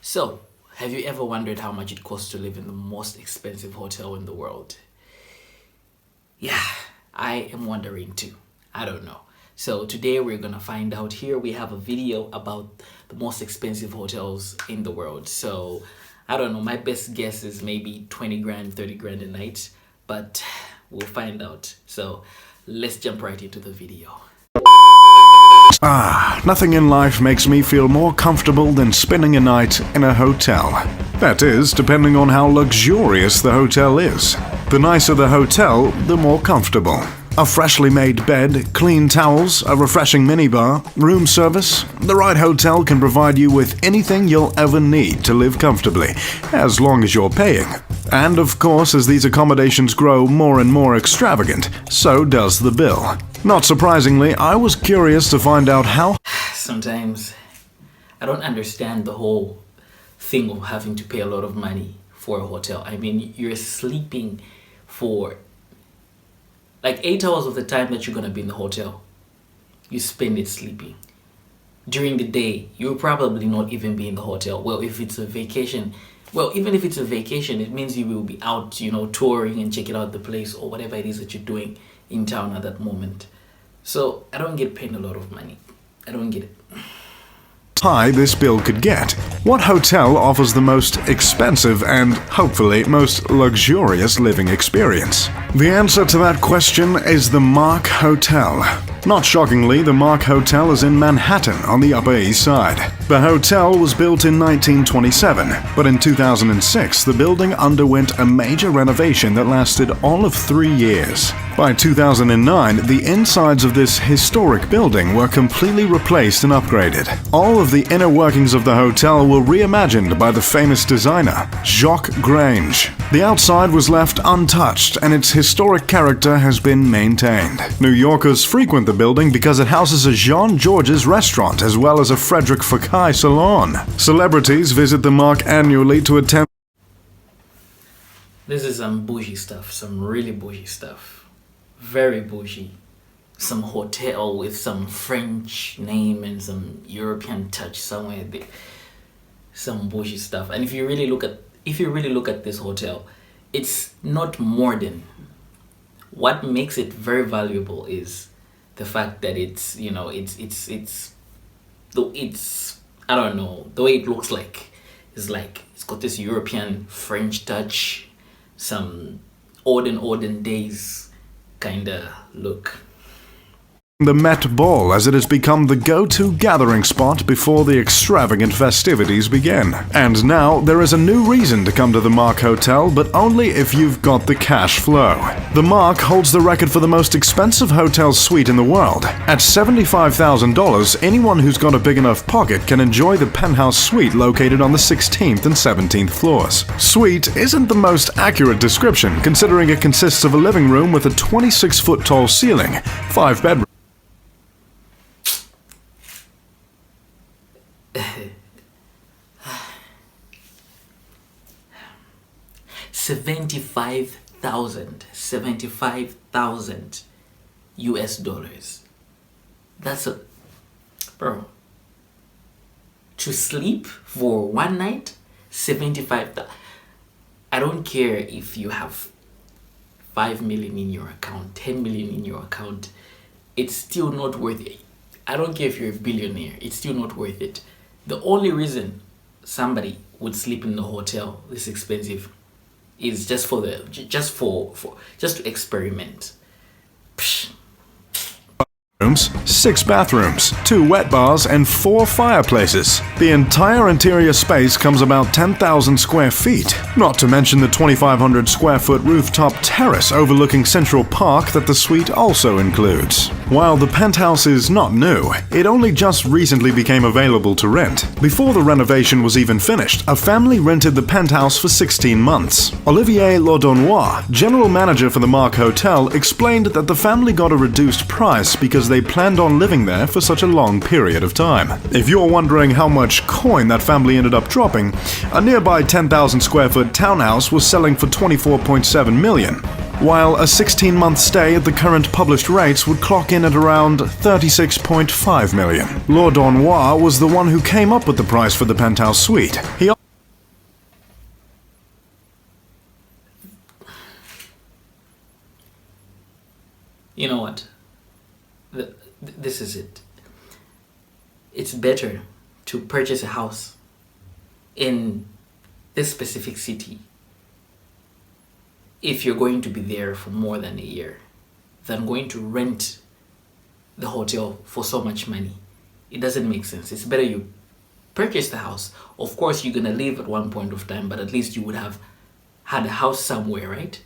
So, have you ever wondered how much it costs to live in the most expensive hotel in the world? Yeah, I am wondering too. I don't know. So today we're gonna find out. Here we have a video about the most expensive hotels in the world. So I don't know, my best guess is maybe 20 grand, 30 grand a night, but we'll find out. So let's jump right into the video. Nothing in life makes me feel more comfortable than spending a night in a hotel. That is, depending on how luxurious the hotel is. The nicer the hotel, the more comfortable. A freshly made bed, clean towels, a refreshing minibar, room service. The right hotel can provide you with anything you'll ever need to live comfortably, as long as you're paying. And of course, as these accommodations grow more and more extravagant, so does the bill. Not surprisingly, I was curious to find out how. Sometimes I don't understand the whole thing of having to pay a lot of money for a hotel. I mean, you're sleeping for like 8 hours of the time that you're gonna be in the hotel. You spend it sleeping. During the day, you'll probably not even be in the hotel. Well, if it's a vacation, even if it's a vacation, it means you will be out, touring and checking out the place or whatever it is that you're doing in town at that moment. So I don't get paid a lot of money. I don't get it. High this bill could get. What hotel offers the most expensive and, hopefully, most luxurious living experience? The answer to that question is the Mark Hotel. Not shockingly, the Mark Hotel is in Manhattan on the Upper East Side. The hotel was built in 1927, but in 2006 the building underwent a major renovation that lasted all of 3 years. By 2009, the insides of this historic building were completely replaced and upgraded. All of the inner workings of the hotel were reimagined by the famous designer, Jacques Grange. The outside was left untouched and its historic character has been maintained. New Yorkers frequent the building because it houses a Jean Georges restaurant as well as a Frederic Fekkai salon. Celebrities visit the Mark annually to attend. This is some bougie stuff, some really bougie stuff. Very bougie. Some hotel with some French name and some European touch somewhere there. Some bougie stuff. And if you really look at this hotel, it's not modern. What makes it very valuable is the fact that it's I don't know, the way it looks like is like it's got this European French touch, some olden days kinda look. The Met Ball, as it has become the go-to gathering spot before the extravagant festivities begin. And now there is a new reason to come to the Mark Hotel, but only if you've got the cash flow. The Mark holds the record for the most expensive hotel suite in the world. At $75,000, anyone who's got a big enough pocket can enjoy the penthouse suite located on the 16th and 17th floors. Suite isn't the most accurate description, considering it consists of a living room with a 26-foot tall ceiling, 5 bedrooms, $75,000 US dollars. That's bro. To sleep for one night, 75,000. I don't care if you have 5 million in your account, 10 million in your account. It's still not worth it. I don't care if you're a billionaire. It's still not worth it. The only reason somebody would sleep in the hotel this expensive is just to experiment. Psh. 6 bathrooms, 2 wet bars, and 4 fireplaces. The entire interior space comes about 10,000 square feet, not to mention the 2,500 square foot rooftop terrace overlooking Central Park that the suite also includes. While the penthouse is not new, it only just recently became available to rent. Before the renovation was even finished, a family rented the penthouse for 16 months. Olivier Laudonnois, general manager for the Mark Hotel, explained that the family got a reduced price because they planned on living there for such a long period of time. If you're wondering how much coin that family ended up dropping, a nearby 10,000 square foot townhouse was selling for $24.7 million. while a 16-month stay at the current published rates would clock in at around $36.5 million. Laudonnois was the one who came up with the price for the penthouse suite. He You know what? This is it. It's better to purchase a house in this specific city if you're going to be there for more than a year than going to rent the hotel for so much money. It doesn't make sense. It's better you purchase the house. Of course, you're gonna leave at one point of time, but at least you would have had a house somewhere, right?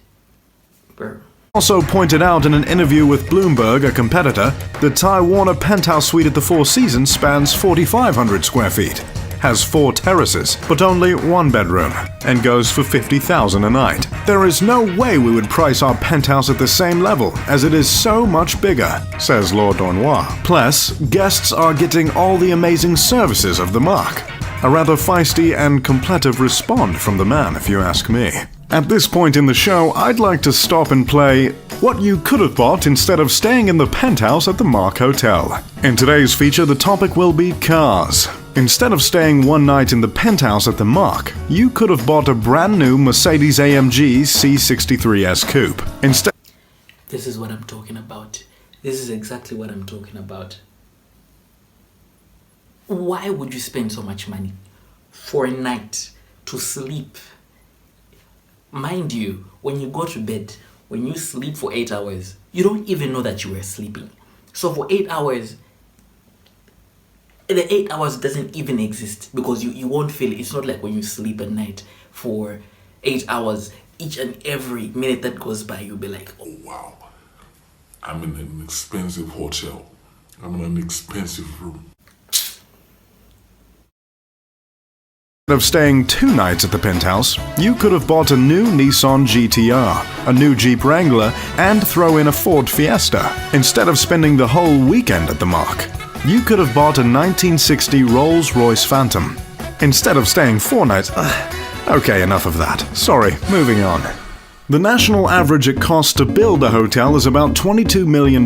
Also pointed out in an interview with Bloomberg, a competitor, the Ty Warner penthouse suite at the Four Seasons spans 4,500 square feet, has 4 terraces, but only 1 bedroom, and goes for $50,000 a night. There is no way we would price our penthouse at the same level, as it is so much bigger, says Lord Dornois. Plus, guests are getting all the amazing services of the Mark. A rather feisty and completive respond from the man, if you ask me. At this point in the show, I'd like to stop and play what you could have bought instead of staying in the penthouse at the Mark Hotel. In today's feature, the topic will be cars. Instead of staying one night in the penthouse at the Mark, you could have bought a brand new Mercedes-AMG C63S Coupe. Instead, this is what I'm talking about. This is exactly what I'm talking about. Why would you spend so much money for a night to sleep? Mind you, when you go to bed, when you sleep for 8 hours, you don't even know that you were sleeping. So for 8 hours, the 8 hours doesn't even exist because you won't feel it. It's not like when you sleep at night for 8 hours, each and every minute that goes by, you'll be like, oh wow, I'm in an expensive hotel. I'm in an expensive room. instead of staying 2 nights at the penthouse, you could have bought a new Nissan GTR, a new Jeep Wrangler, and throw in a Ford Fiesta. Instead of spending the whole weekend at the Mark, you could have bought a 1960 Rolls-Royce Phantom. Instead of staying 4 nights... okay, enough of that. Sorry, moving on. The national average it costs to build a hotel is about $22 million.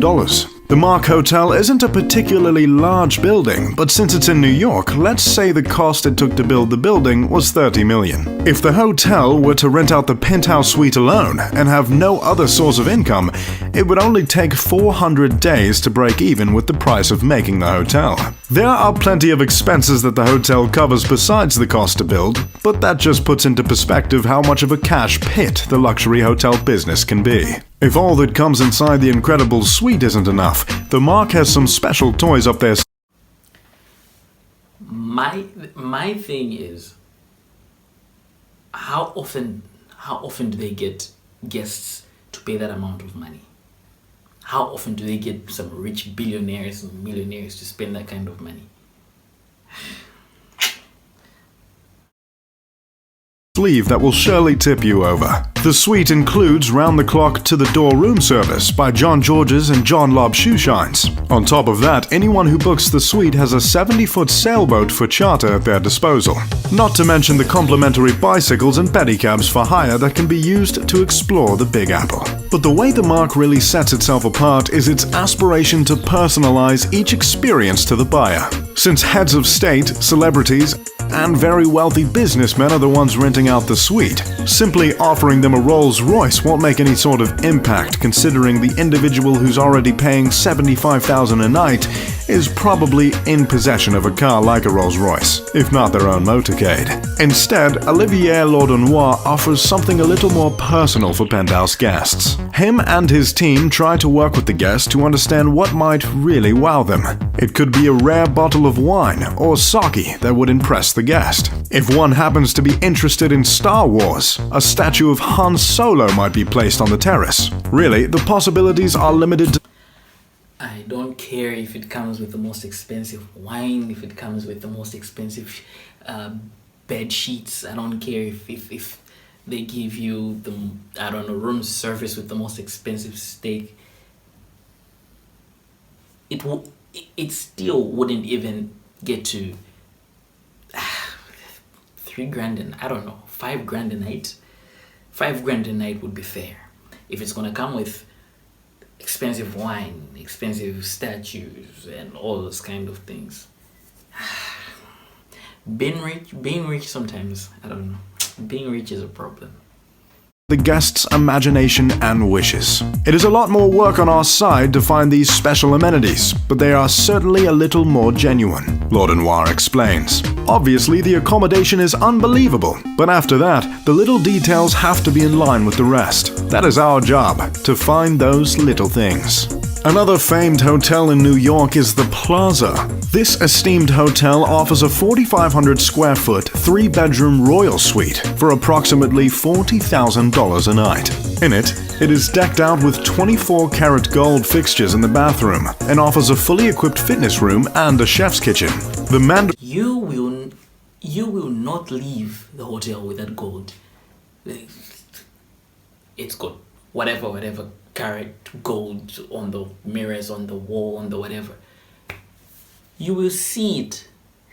The Mark Hotel isn't a particularly large building, but since it's in New York, let's say the cost it took to build the building was $30 million. If the hotel were to rent out the penthouse suite alone and have no other source of income, it would only take 400 days to break even with the price of making the hotel. There are plenty of expenses that the hotel covers besides the cost to build, but that just puts into perspective how much of a cash pit the luxury hotel business can be. If all that comes inside the incredible suite isn't enough, the Mark has some special toys up there. My thing is, how often do they get guests to pay that amount of money? How often do they get some rich billionaires and millionaires to spend that kind of money? Sleeve that will surely tip you over. The suite includes round-the-clock to-the-door room service by John George's and John Lobb Shoe Shines. On top of that, anyone who books the suite has a 70-foot sailboat for charter at their disposal. Not to mention the complimentary bicycles and pedicabs for hire that can be used to explore the Big Apple. But the way the Mark really sets itself apart is its aspiration to personalize each experience to the buyer. Since heads of state, celebrities, and very wealthy businessmen are the ones renting out the suite, simply offering them a Rolls-Royce won't make any sort of impact, considering the individual who's already paying $75,000 a night is probably in possession of a car like a Rolls-Royce, if not their own motorcade. Instead, Olivier Laudenois offers something a little more personal for penthouse guests. Him and his team try to work with the guests to understand what might really wow them. It could be a rare bottle of wine or sake that would impress the guest. If one happens to be interested in Star Wars, a statue of Han Solo might be placed on the terrace. Really, the possibilities are limited to... I don't care if it comes with the most expensive wine, if it comes with the most expensive bed sheets. I don't care if they give you the, I don't know, room service with the most expensive steak. It still wouldn't even get to $3,000 and I don't know, $5,000 a night. $5,000 a night would be fair. If it's gonna come with expensive wine, expensive statues, and all those kind of things. Being rich sometimes, I don't know. Being rich is a problem. the guest's imagination and wishes. It is a lot more work on our side to find these special amenities, but they are certainly a little more genuine, L'Audenoir explains. Obviously, the accommodation is unbelievable, but after that, the little details have to be in line with the rest. That is our job, to find those little things. Another famed hotel in New York is the Plaza. This esteemed hotel offers a 4,500 square foot, 3-bedroom royal suite for approximately $40,000 a night. In it, it is decked out with 24-karat gold fixtures in the bathroom and offers a fully equipped fitness room and a chef's kitchen. You will not leave the hotel with that gold. It's good. Whatever carat gold on the mirrors, on the wall, on the whatever. You will see it,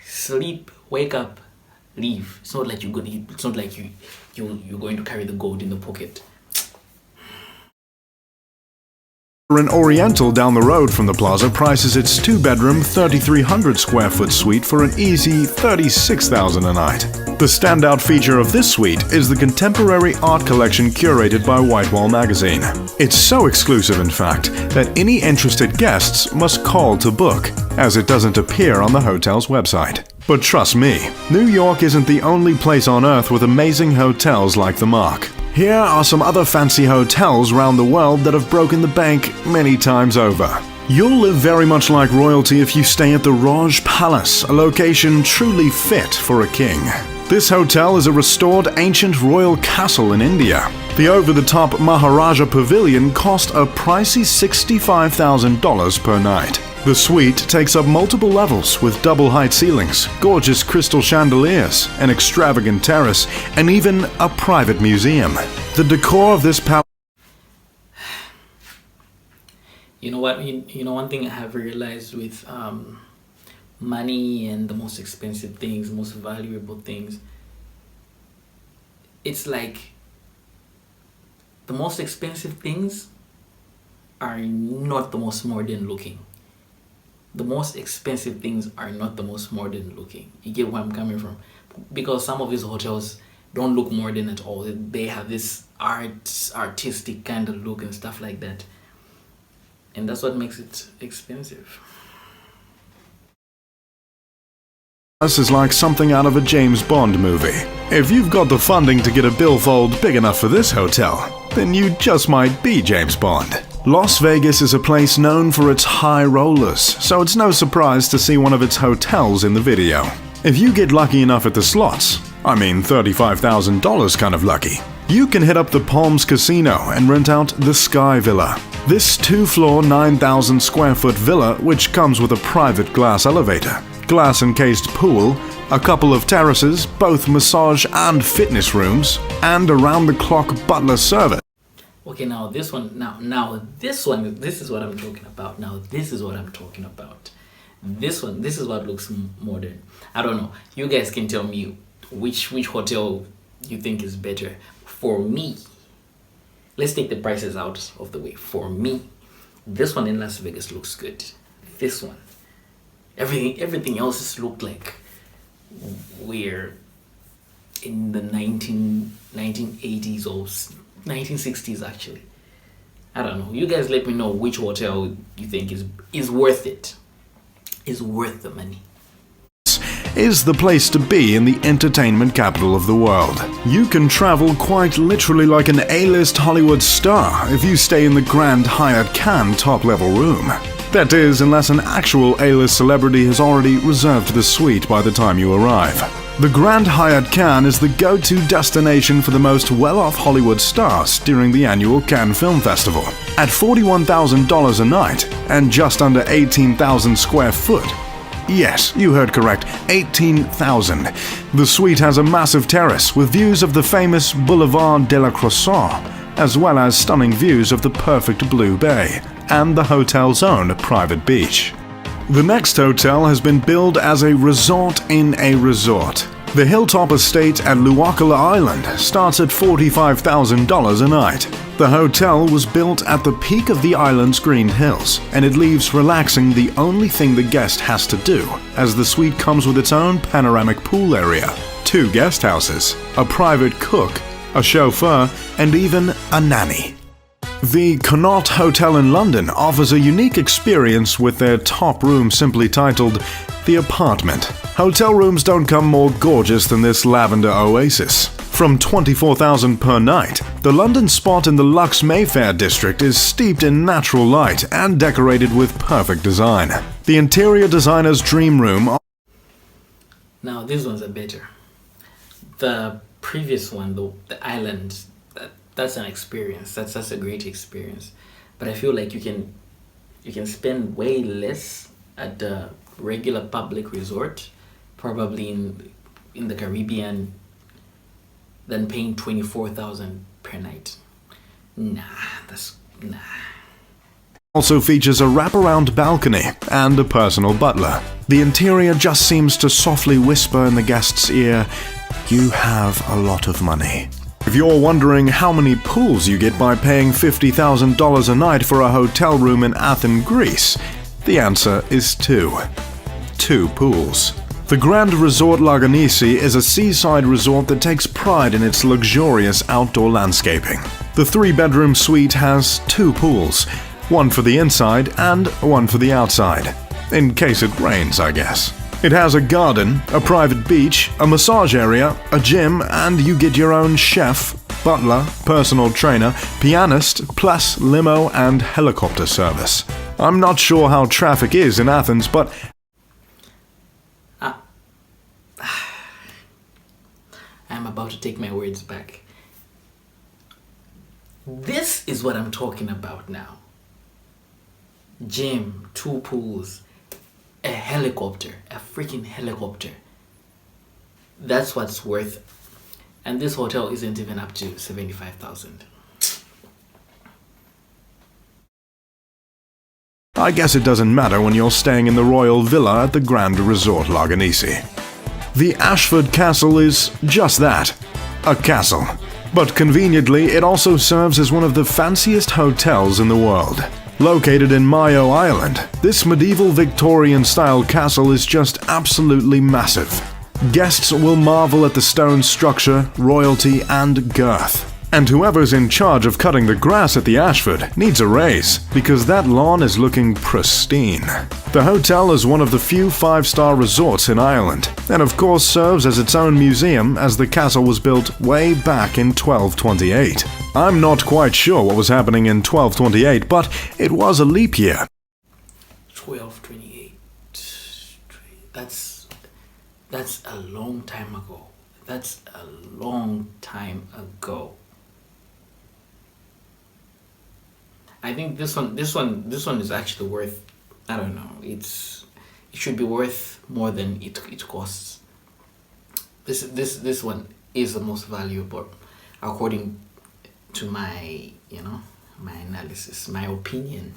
sleep, wake up, leave. It's not like you're going to carry the gold in the pocket. An Oriental down the road from the Plaza prices its 2-bedroom, 3,300 square foot suite for an easy $36,000 a night. The standout feature of this suite is the contemporary art collection curated by Whitewall magazine. It's so exclusive, in fact, that any interested guests must call to book, as it doesn't appear on the hotel's website. But trust me, New York isn't the only place on earth with amazing hotels like the Mark. Here are some other fancy hotels around the world that have broken the bank many times over. You'll live very much like royalty if you stay at the Raj Palace, a location truly fit for a king. This hotel is a restored ancient royal castle in India. The over-the-top Maharaja Pavilion cost a pricey $65,000 per night. The suite takes up multiple levels with double-height ceilings, gorgeous crystal chandeliers, an extravagant terrace, and even a private museum. The decor of this palace... You know what? You know, one thing I have realized with money and the most expensive things, most valuable things, it's like the most expensive things are not the most modern looking. The most expensive things are not the most modern looking. You get where I'm coming from? Because some of these hotels don't look modern at all. They have this artistic kind of look and stuff like that. And that's what makes it expensive. This is like something out of a James Bond movie. If you've got the funding to get a billfold big enough for this hotel, then you just might be James Bond. Las Vegas is a place known for its high rollers, so it's no surprise to see one of its hotels in the video. If you get lucky enough at the slots, I mean $35,000 kind of lucky, you can hit up the Palms Casino and rent out the Sky Villa. This 2-floor, 9,000 square foot villa, which comes with a private glass elevator, glass-encased pool, a couple of terraces, both massage and fitness rooms, and around-the-clock butler service. Okay, now this is what I'm talking about. This is what looks modern. I don't know. You guys can tell me which hotel you think is better. For me, let's take the prices out of the way. For me, this one in Las Vegas looks good. This one, everything else just looked like we're in the 1980s or 1960s actually. I don't know. You guys let me know which hotel you think is worth it. Is worth the money. Is the place to be in the entertainment capital of the world. You can travel quite literally like an A-list Hollywood star if you stay in the Grand Hyatt Cannes top-level room. That is, unless an actual A-list celebrity has already reserved the suite by the time you arrive. The Grand Hyatt Cannes is the go-to destination for the most well-off Hollywood stars during the annual Cannes Film Festival. At $41,000 a night and just under 18,000 square foot. Yes, you heard correct, 18,000. The suite has a massive terrace with views of the famous Boulevard de la Croissant, as well as stunning views of the perfect Blue Bay and the hotel's own private beach. The next hotel has been billed as a resort in a resort. The Hilltop Estate at Luakala Island starts at $45,000 a night. The hotel was built at the peak of the island's green hills, and it leaves relaxing the only thing the guest has to do, as the suite comes with its own panoramic pool area, 2 guest houses, a private cook, a chauffeur, and even a nanny. The Connaught Hotel in London offers a unique experience with their top room simply titled The Apartment. Hotel rooms don't come more gorgeous than this lavender oasis. From $24,000 per night, the London spot in the Lux Mayfair district is steeped in natural light and decorated with perfect design. The interior designer's dream room. Now these ones are better. The previous one, the island, that's an experience. That's a great experience. But I feel like you can spend way less at the regular public resort, probably in the Caribbean, than paying $24,000 per night. Nah. Also features a wraparound balcony and a personal butler. The interior just seems to softly whisper in the guest's ear, "You have a lot of money." If you're wondering how many pools you get by paying $50,000 a night for a hotel room in Athens, Greece, the answer is two. 2 pools. The Grand Resort Laganisi is a seaside resort that takes pride in its luxurious outdoor landscaping. The 3-bedroom suite has 2 pools, one for the inside and one for the outside. In case it rains, I guess. It has a garden, a private beach, a massage area, a gym, and you get your own chef, butler, personal trainer, pianist, plus limo and helicopter service. I'm not sure how traffic is in Athens, but I'm about to take my words back. This is what I'm talking about now. Gym, 2 pools, a helicopter, a freaking helicopter. That's what's worth. And this hotel isn't even up to $75,000. I guess it doesn't matter when you're staying in the royal villa at the Grand Resort Laganisi. The Ashford Castle is just that, a castle. But conveniently, it also serves as one of the fanciest hotels in the world. Located in Mayo Island, this medieval Victorian-style castle is just absolutely massive. Guests will marvel at the stone structure, royalty, and girth. And whoever's in charge of cutting the grass at the Ashford needs a raise, because that lawn is looking pristine. The hotel is one of the few 5-star resorts in Ireland, and of course serves as its own museum as the castle was built way back in 1228. I'm not quite sure what was happening in 1228, but it was a leap year. 1228. That's a long time ago. That's a long time ago. I think this one is actually worth, I don't know, it should be worth more than it costs. This one is the most valuable according to my analysis, my opinion.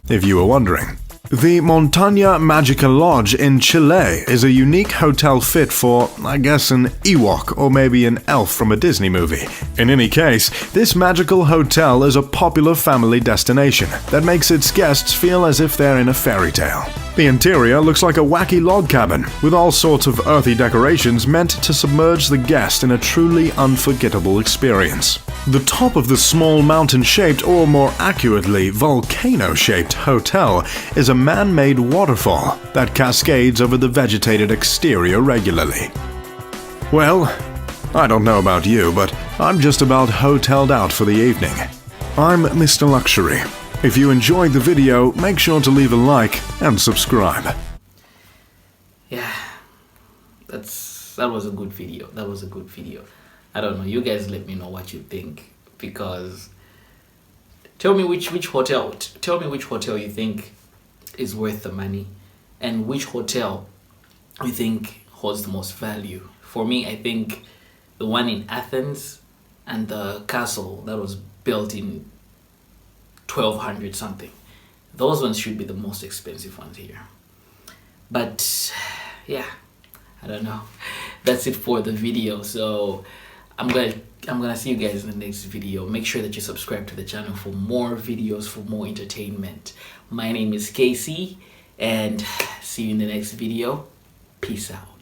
If you were wondering. The Montaña Magica Lodge in Chile is a unique hotel fit for, I guess, an Ewok or maybe an elf from a Disney movie. In any case, this magical hotel is a popular family destination that makes its guests feel as if they're in a fairy tale. The interior looks like a wacky log cabin, with all sorts of earthy decorations meant to submerge the guest in a truly unforgettable experience. The top of the small mountain-shaped, or more accurately, volcano-shaped hotel is a man-made waterfall that cascades over the vegetated exterior regularly. Well, I don't know about you, but I'm just about hoteled out for the evening. I'm Mr. Luxury. If you enjoyed the video, make sure to leave a like and subscribe. Yeah, that was a good video. That was a good video. I don't know. You guys let me know what you think, because tell me which hotel. Tell me which hotel you think is worth the money, and which hotel you think holds the most value. For me, I think the one in Athens and the castle that was built in 1200 something. Those ones should be the most expensive ones here. But yeah, I don't know. That's it for the video. So I'm gonna see you guys in the next video. Make sure that you subscribe to the channel for more videos, for more entertainment. My name is Casey, and see you in the next video. Peace out.